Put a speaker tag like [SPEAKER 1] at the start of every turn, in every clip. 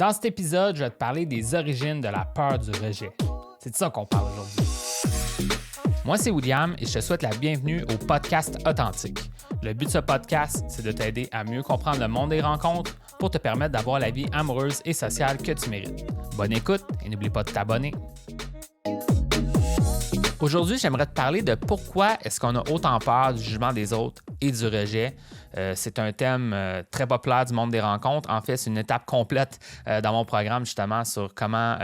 [SPEAKER 1] Dans cet épisode, je vais te parler des origines de la peur du rejet. C'est de ça qu'on parle aujourd'hui. Moi, c'est William et je te souhaite la bienvenue au podcast Authentique. Le but de ce podcast, c'est de t'aider à mieux comprendre le monde des rencontres pour te permettre d'avoir la vie amoureuse et sociale que tu mérites. Bonne écoute et n'oublie pas de t'abonner. Aujourd'hui, j'aimerais te parler de pourquoi est-ce qu'on a autant peur du jugement des autres et du rejet. C'est un thème très populaire du monde des rencontres. En fait, c'est une étape complète dans mon programme justement sur comment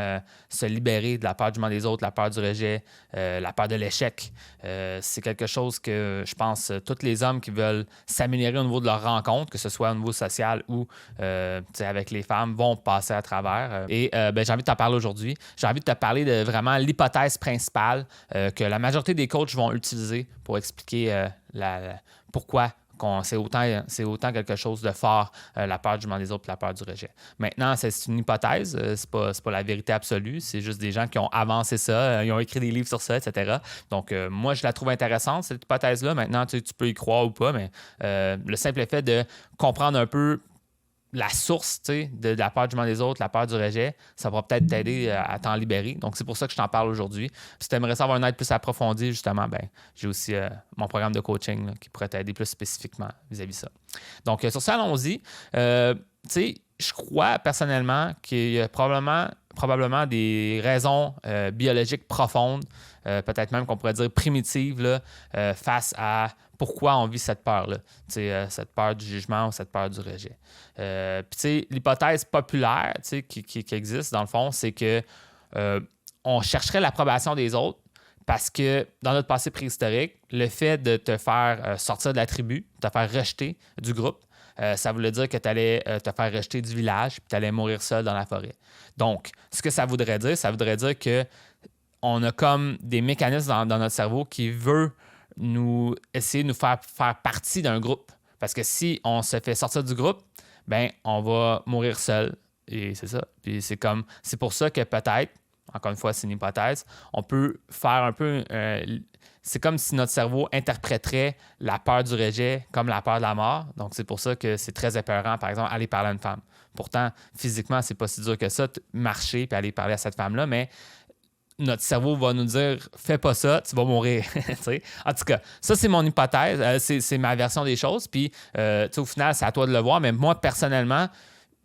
[SPEAKER 1] se libérer de la peur du jugement des autres, la peur du rejet, la peur de l'échec. C'est quelque chose que je pense tous les hommes qui veulent s'améliorer au niveau de leur rencontre, que ce soit au niveau social ou avec les femmes, vont passer à travers. J'ai envie de t'en parler aujourd'hui. J'ai envie de te parler de vraiment l'hypothèse principale que la majorité des coachs vont utiliser pour expliquer pourquoi c'est autant quelque chose de fort, la peur du jugement des autres et la peur du rejet. Maintenant, c'est une hypothèse, c'est pas la vérité absolue, c'est juste des gens qui ont avancé ça, ils ont écrit des livres sur ça, etc. Donc, moi, je la trouve intéressante, cette hypothèse-là. Maintenant, tu peux y croire ou pas, mais le simple fait de comprendre un peu la source de la peur du jugement des autres, la peur du rejet, ça va peut-être t'aider à t'en libérer. Donc, c'est pour ça que je t'en parle aujourd'hui. Si tu aimerais savoir une aide plus approfondie, justement, j'ai aussi mon programme de coaching là, qui pourrait t'aider plus spécifiquement vis-à-vis de ça. Donc, sur ça, allons-y. Je crois personnellement qu'il y a probablement des raisons biologiques profondes, peut-être même qu'on pourrait dire primitives, là, face à pourquoi on vit cette peur-là, cette peur du jugement ou cette peur du rejet. L'hypothèse populaire qui existe, dans le fond, c'est que on chercherait l'approbation des autres parce que dans notre passé préhistorique, le fait de te faire sortir de la tribu, te faire rejeter du groupe, ça voulait dire que tu allais te faire rejeter du village puis tu allais mourir seul dans la forêt. Donc, ce que ça voudrait dire qu'on a comme des mécanismes dans notre cerveau qui veulent essayer de nous faire partie d'un groupe. Parce que si on se fait sortir du groupe, on va mourir seul. Et c'est ça. Puis c'est pour ça que peut-être, encore une fois, c'est une hypothèse, on peut faire un peu... c'est comme si notre cerveau interpréterait la peur du rejet comme la peur de la mort. Donc, c'est pour ça que c'est très épeurant, par exemple, aller parler à une femme. Pourtant, physiquement, c'est pas si dur que ça, marcher puis aller parler à cette femme-là, mais notre cerveau va nous dire « fais pas ça, tu vas mourir ». En tout cas, ça, c'est mon hypothèse, c'est ma version des choses. Puis, au final, c'est à toi de le voir, mais moi, personnellement,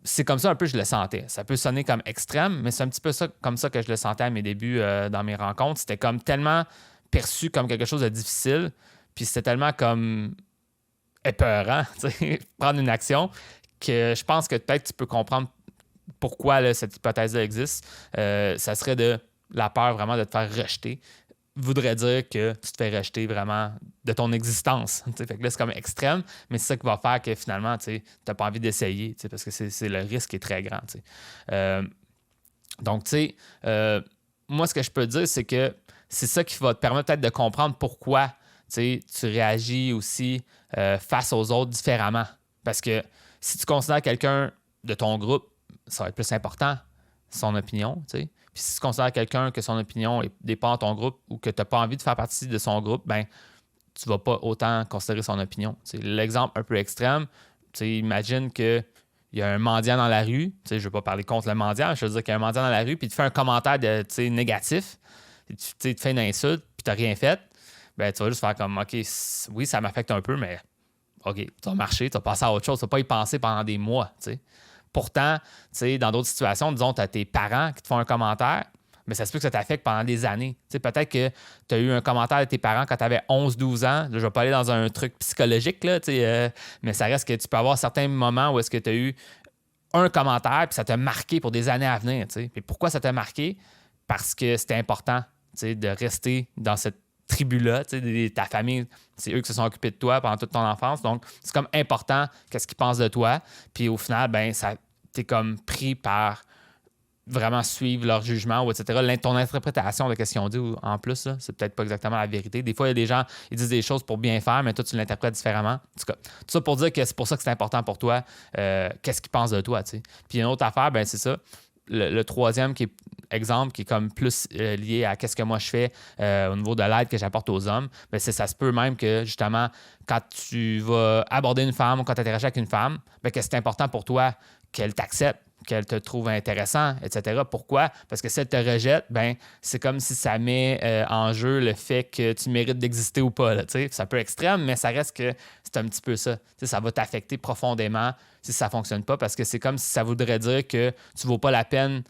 [SPEAKER 1] c'est comme ça un peu que je le sentais. Ça peut sonner comme extrême, mais c'est un petit peu comme ça que je le sentais à mes débuts dans mes rencontres. C'était comme tellement perçu comme quelque chose de difficile, puis c'était tellement comme épeurant, prendre une action, que je pense que peut-être tu peux comprendre pourquoi là, cette hypothèse-là existe. Ça serait de la peur vraiment de te faire rejeter voudrait dire que tu te fais rejeter vraiment de ton existence. Fait que là, c'est comme extrême, mais c'est ça qui va faire que finalement, tu n'as pas envie d'essayer parce que c'est le risque qui est très grand. Donc, moi, ce que je peux te dire, c'est que c'est ça qui va te permettre peut-être de comprendre pourquoi tu réagis aussi face aux autres différemment. Parce que si tu considères quelqu'un de ton groupe, ça va être plus important, son opinion, tu sais. Puis si tu considères quelqu'un que son opinion dépend de ton groupe ou que tu n'as pas envie de faire partie de son groupe, tu ne vas pas autant considérer son opinion. T'sais, l'exemple un peu extrême, imagine qu'il y a un mendiant dans la rue. Je ne veux pas parler contre le mendiant, mais je veux dire qu'il y a un mendiant dans la rue puis il te fait un commentaire négatif, tu te fais une insulte puis tu n'as rien fait. Tu vas juste faire comme « OK, oui, ça m'affecte un peu, mais OK, tu vas marcher, tu vas passer à autre chose. Tu ne vas pas y penser pendant des mois. » Pourtant, dans d'autres situations, disons, tu as tes parents qui te font un commentaire, mais ça se peut que ça t'affecte pendant des années. Peut-être que tu as eu un commentaire de tes parents quand tu avais 11-12 ans. Là, je ne vais pas aller dans un truc psychologique, là, mais ça reste que tu peux avoir certains moments où est-ce que tu as eu un commentaire puis ça t'a marqué pour des années à venir. Et pourquoi ça t'a marqué? Parce que c'était important de rester dans cette tribu-là, ta famille, c'est eux qui se sont occupés de toi pendant toute ton enfance. Donc, c'est comme important qu'est-ce qu'ils pensent de toi. Puis au final, t'es comme pris par vraiment suivre leur jugement ou etc. Ton interprétation de ce qu'ils ont dit en plus, là, c'est peut-être pas exactement la vérité. Des fois, il y a des gens, ils disent des choses pour bien faire, mais toi, tu l'interprètes différemment. En tout cas, tout ça pour dire que c'est pour ça que c'est important pour toi, qu'est-ce qu'ils pensent de toi. Puis une autre affaire, c'est ça. Le troisième exemple qui est comme plus lié à qu'est-ce que moi je fais au niveau de l'aide que j'apporte aux hommes, ça se peut même que justement quand tu vas aborder une femme ou quand tu interagis avec une femme, que c'est important pour toi qu'elle t'accepte qu'elle te trouve intéressant, etc. Pourquoi? Parce que si elle te rejette, ben c'est comme si ça met en jeu le fait que tu mérites d'exister ou pas. Là, c'est un peu extrême, mais ça reste que c'est un petit peu ça. Ça va t'affecter profondément si ça ne fonctionne pas, parce que c'est comme si ça voudrait dire que tu ne vaux pas la peine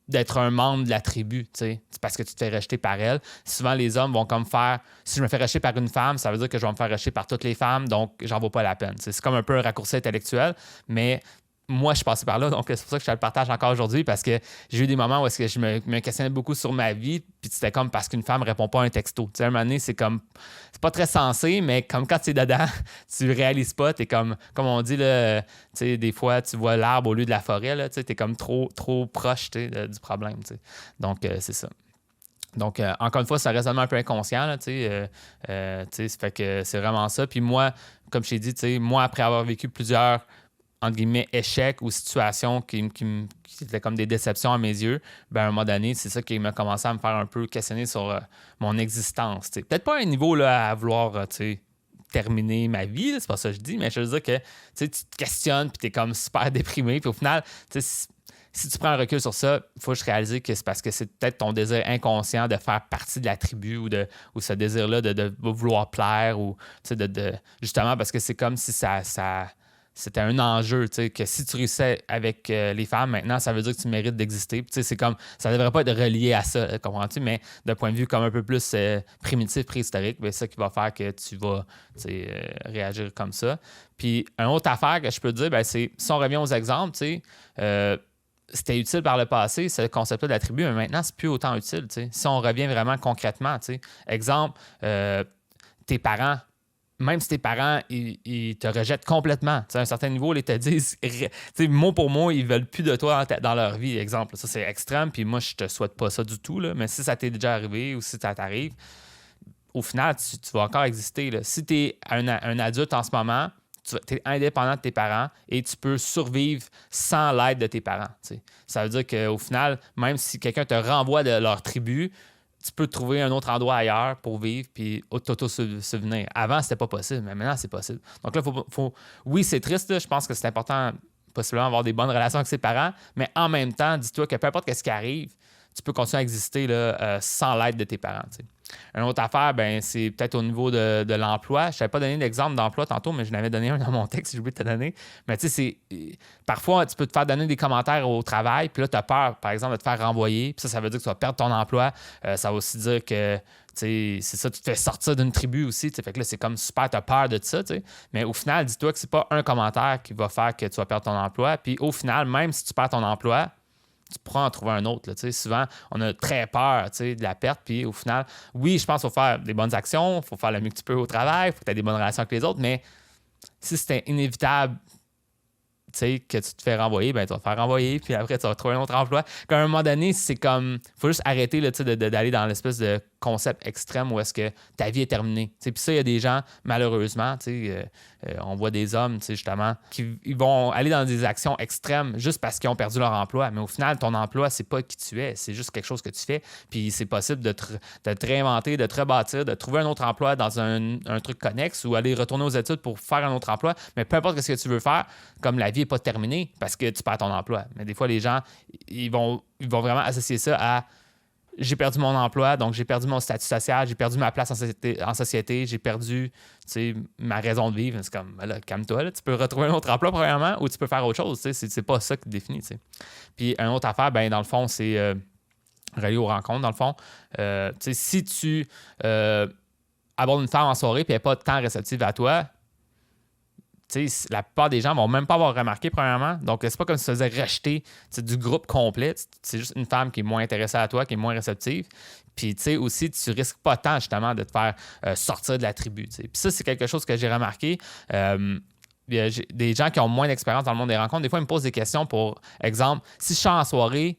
[SPEAKER 1] d'être un membre de la tribu, c'est parce que tu te fais rejeter par elle. Souvent, les hommes vont comme faire, si je me fais rejeter par une femme, ça veut dire que je vais me faire rejeter par toutes les femmes, donc j'en vaux pas la peine. C'est comme un peu un raccourci intellectuel, mais moi, je suis passé par là, donc c'est pour ça que je te le partage encore aujourd'hui, parce que j'ai eu des moments où est-ce que je me questionnais beaucoup sur ma vie, puis c'était comme parce qu'une femme ne répond pas à un texto. À un moment donné, c'est comme, c'est pas très sensé, mais comme quand tu es dedans, tu réalises pas, tu es comme on dit, là, des fois, tu vois l'arbre au lieu de la forêt, tu es comme trop proche du problème. Donc, c'est ça. Donc, encore une fois, c'est un raisonnement un peu inconscient, là, fait que c'est vraiment ça. Puis moi, comme je t'ai dit, moi, après avoir vécu plusieurs entre guillemets, échecs ou situations qui étaient comme des déceptions à mes yeux, ben à un moment donné, c'est ça qui m'a commencé à me faire un peu questionner sur mon existence. Peut-être pas à un niveau là, à vouloir terminer ma vie, c'est pas ça que je dis, mais je veux dire que tu te questionnes puis tu es comme super déprimé. Puis au final, si tu prends un recul sur ça, il faut juste réaliser que c'est parce que c'est peut-être ton désir inconscient de faire partie de la tribu ou ce désir-là de vouloir plaire ou justement parce que c'est comme si ça c'était un enjeu, que si tu réussissais avec les femmes, maintenant, ça veut dire que tu mérites d'exister. C'est comme, ça ne devrait pas être relié à ça, comprends-tu? Mais d'un point de vue comme un peu plus primitif, préhistorique, c'est ça qui va faire que tu vas réagir comme ça. Puis, une autre affaire que je peux te dire, c'est, si on revient aux exemples, c'était utile par le passé, ce concept-là de la tribu, mais maintenant, c'est plus autant utile. Si on revient vraiment concrètement, exemple, tes parents, même si tes parents, ils te rejettent complètement. À un certain niveau, ils te disent, mot pour mot, ils veulent plus de toi dans leur vie, exemple. Ça, c'est extrême, puis moi, je te souhaite pas ça du tout, là. Mais si ça t'est déjà arrivé ou si ça t'arrive, au final, tu vas encore exister, là. Si tu es un adulte en ce moment, tu es indépendant de tes parents et tu peux survivre sans l'aide de tes parents. Ça veut dire qu'au final, même si quelqu'un te renvoie de leur tribu, tu peux trouver un autre endroit ailleurs pour vivre puis t'auto-souvenir. Avant, c'était pas possible, mais maintenant, c'est possible. Donc là, oui, c'est triste. Là. Je pense que c'est important, possiblement, avoir des bonnes relations avec ses parents, mais en même temps, dis-toi que peu importe ce qui arrive, tu peux continuer à exister là, sans l'aide de tes parents. T'sais. Une autre affaire, c'est peut-être au niveau de l'emploi. Je ne t'avais pas donné d'exemple d'emploi tantôt, mais je n'avais donné un dans mon texte, j'ai oublié de te donner. Mais tu sais, parfois, tu peux te faire donner des commentaires au travail, puis là, tu as peur, par exemple, de te faire renvoyer. Puis ça veut dire que tu vas perdre ton emploi. Ça va aussi dire que c'est ça, tu te fais sortir d'une tribu aussi. Fait que là, c'est comme super, tu as peur de ça. T'sais. Mais au final, dis-toi que c'est pas un commentaire qui va faire que tu vas perdre ton emploi. Puis au final, même si tu perds ton emploi, tu pourras en trouver un autre. Là, souvent, on a très peur de la perte. Puis au final, oui, je pense qu'il faut faire des bonnes actions, il faut faire le mieux que tu peux au travail, il faut que tu aies des bonnes relations avec les autres. Mais si c'était inévitable que tu te fais renvoyer, tu vas te faire renvoyer, puis après, tu vas trouver un autre emploi. Qu'à un moment donné, c'est comme, il faut juste arrêter là, d'aller dans l'espèce de concept extrême où est-ce que ta vie est terminée. Puis ça, il y a des gens, malheureusement, on voit des hommes, justement, qui ils vont aller dans des actions extrêmes juste parce qu'ils ont perdu leur emploi. Mais au final, ton emploi, c'est pas qui tu es, c'est juste quelque chose que tu fais. Puis c'est possible de te réinventer, de te rebâtir, de trouver un autre emploi dans un truc connexe ou aller retourner aux études pour faire un autre emploi. Mais peu importe ce que tu veux faire, comme la vie n'est pas terminée parce que tu perds ton emploi. Mais des fois, les gens, ils vont vraiment associer ça à j'ai perdu mon emploi, donc j'ai perdu mon statut social, j'ai perdu ma place en société, j'ai perdu ma raison de vivre. C'est comme, là, calme-toi, là, tu peux retrouver un autre emploi, premièrement, ou tu peux faire autre chose. C'est pas ça qui te définit. T'sais. Puis, une autre affaire, dans le fond, c'est relié aux rencontres, dans le fond. Si tu abordes une femme en soirée et elle n'est pas tant réceptive à toi, la plupart des gens vont même pas avoir remarqué, premièrement. Donc, c'est pas comme si tu faisais rejeter du groupe complet. C'est juste une femme qui est moins intéressée à toi, qui est moins réceptive. Puis, tu sais, aussi, tu risques pas tant, justement, de te faire sortir de la tribu. Puis ça, c'est quelque chose que j'ai remarqué. Il y a des gens qui ont moins d'expérience dans le monde des rencontres. Des fois, ils me posent des questions pour exemple, si je suis en soirée,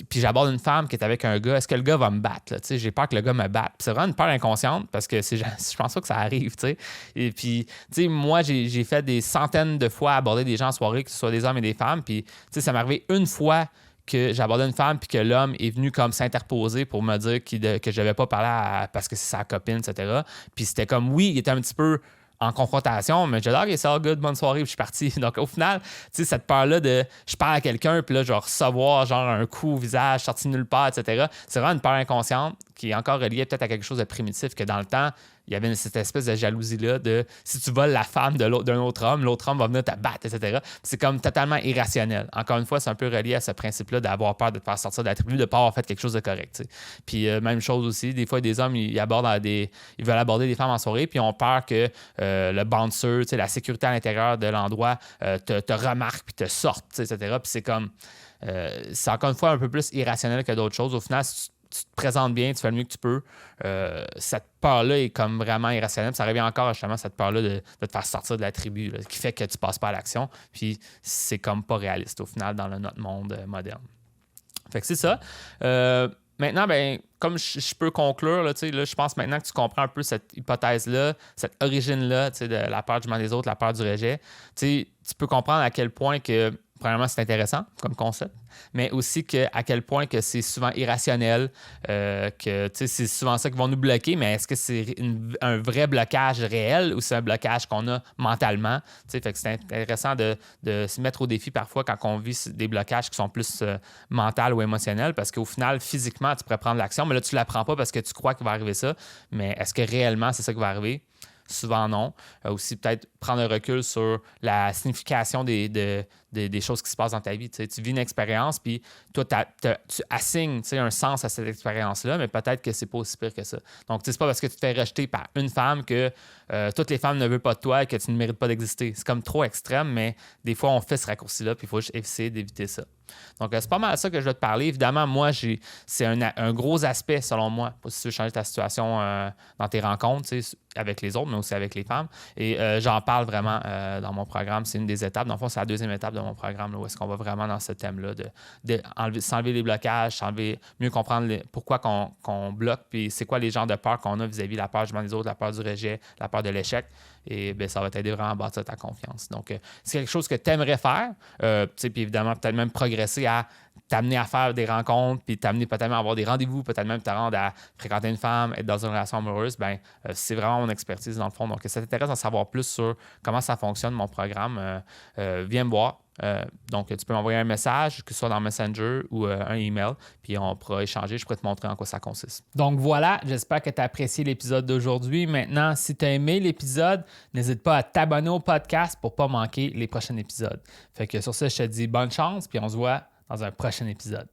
[SPEAKER 1] puis j'aborde une femme qui est avec un gars, est-ce que le gars va me battre? J'ai peur que le gars me batte. Puis c'est vraiment une peur inconsciente parce que je pense pas que ça arrive. T'sais. Et puis, moi, j'ai fait des centaines de fois aborder des gens en soirée, que ce soit des hommes et des femmes. Puis, ça m'est arrivé une fois que j'abordais une femme puis que l'homme est venu comme s'interposer pour me dire que je devais pas parler parce que c'est sa copine, etc. Puis c'était comme, oui, il était un petit peu en confrontation, mais je dis, OK, c'est all good, bonne soirée, puis je suis parti. Donc, au final, tu sais, cette peur-là de je parle à quelqu'un, puis là, je vais recevoir genre un coup au visage sorti de nulle part, etc. C'est vraiment une peur inconsciente qui est encore reliée peut-être à quelque chose de primitif que dans le temps, il y avait cette espèce de jalousie-là de si tu voles la femme d'un autre homme, l'autre homme va venir te battre, etc. Puis c'est comme totalement irrationnel. Encore une fois, c'est un peu relié à ce principe-là d'avoir peur de te faire sortir de la tribu, de ne pas avoir fait quelque chose de correct. T'sais. Puis même chose aussi, des fois, des hommes, ils veulent aborder des femmes en soirée, puis ils ont peur que le bouncer, la sécurité à l'intérieur de l'endroit te remarque, puis te sorte, etc. Puis c'est comme, c'est encore une fois un peu plus irrationnel que d'autres choses. Au final, si tu te présentes bien, tu fais le mieux que tu peux. Cette peur-là est comme vraiment irrationnelle. Ça revient encore justement à cette peur-là de te faire sortir de la tribu, là, qui fait que tu passes pas à l'action. Puis c'est comme pas réaliste au final dans notre monde moderne. Fait que c'est ça. Maintenant, ben, comme je peux conclure, là, je pense maintenant que tu comprends un peu cette hypothèse-là, cette origine-là de la peur du jugement des autres, la peur du rejet. Tu peux comprendre à quel point que, premièrement, c'est intéressant comme concept, mais aussi à quel point que c'est souvent irrationnel, que c'est souvent ça qui va nous bloquer, mais est-ce que c'est un vrai blocage réel ou c'est un blocage qu'on a mentalement? Fait que c'est intéressant de se mettre au défi parfois quand on vit des blocages qui sont plus mentaux ou émotionnels, parce qu'au final, physiquement, tu pourrais prendre l'action, mais là, tu ne la prends pas parce que tu crois qu'il va arriver ça, mais est-ce que réellement c'est ça qui va arriver? Souvent non. Aussi, peut-être prendre un recul sur la signification des choses qui se passent dans ta vie. Tu vis une expérience, puis toi, tu assignes un sens à cette expérience-là, mais peut-être que c'est pas aussi pire que ça. Donc, c'est pas parce que tu te fais rejeter par une femme que toutes les femmes ne veulent pas de toi et que tu ne mérites pas d'exister. C'est comme trop extrême, mais des fois, on fait ce raccourci-là, puis il faut juste essayer d'éviter ça. Donc, c'est pas mal ça que je vais te parler. Évidemment, moi, c'est un gros aspect, selon moi, pour si tu veux changer ta situation dans tes rencontres, avec les autres, mais aussi avec les femmes. Et j'en parle vraiment dans mon programme. C'est une des étapes. Dans le fond, c'est la deuxième étape de mon programme, là, où est-ce qu'on va vraiment dans ce thème-là de s'enlever les blocages, mieux comprendre pourquoi qu'on bloque, puis c'est quoi les genres de peurs qu'on a vis-à-vis de la peur du jugement des autres, la peur du rejet, la peur de l'échec. Et bien, ça va t'aider vraiment à bâtir ta confiance. Donc, c'est quelque chose que tu aimerais faire. Puis évidemment, peut-être même progresser à t'amener à faire des rencontres, puis t'amener peut-être même à avoir des rendez-vous, peut-être même te rendre à fréquenter une femme, être dans une relation amoureuse, bien, c'est vraiment mon expertise dans le fond. Donc, si ça t'intéresse d'en savoir plus sur comment ça fonctionne, mon programme, viens me voir. Donc, tu peux m'envoyer un message, que ce soit dans Messenger ou un email, puis on pourra échanger. Je pourrais te montrer en quoi ça consiste. Donc voilà, j'espère que tu as apprécié l'épisode d'aujourd'hui. Maintenant, si tu as aimé l'épisode, n'hésite pas à t'abonner au podcast pour ne pas manquer les prochains épisodes. Fait que sur ça, je te dis bonne chance, puis on se voit dans un prochain épisode.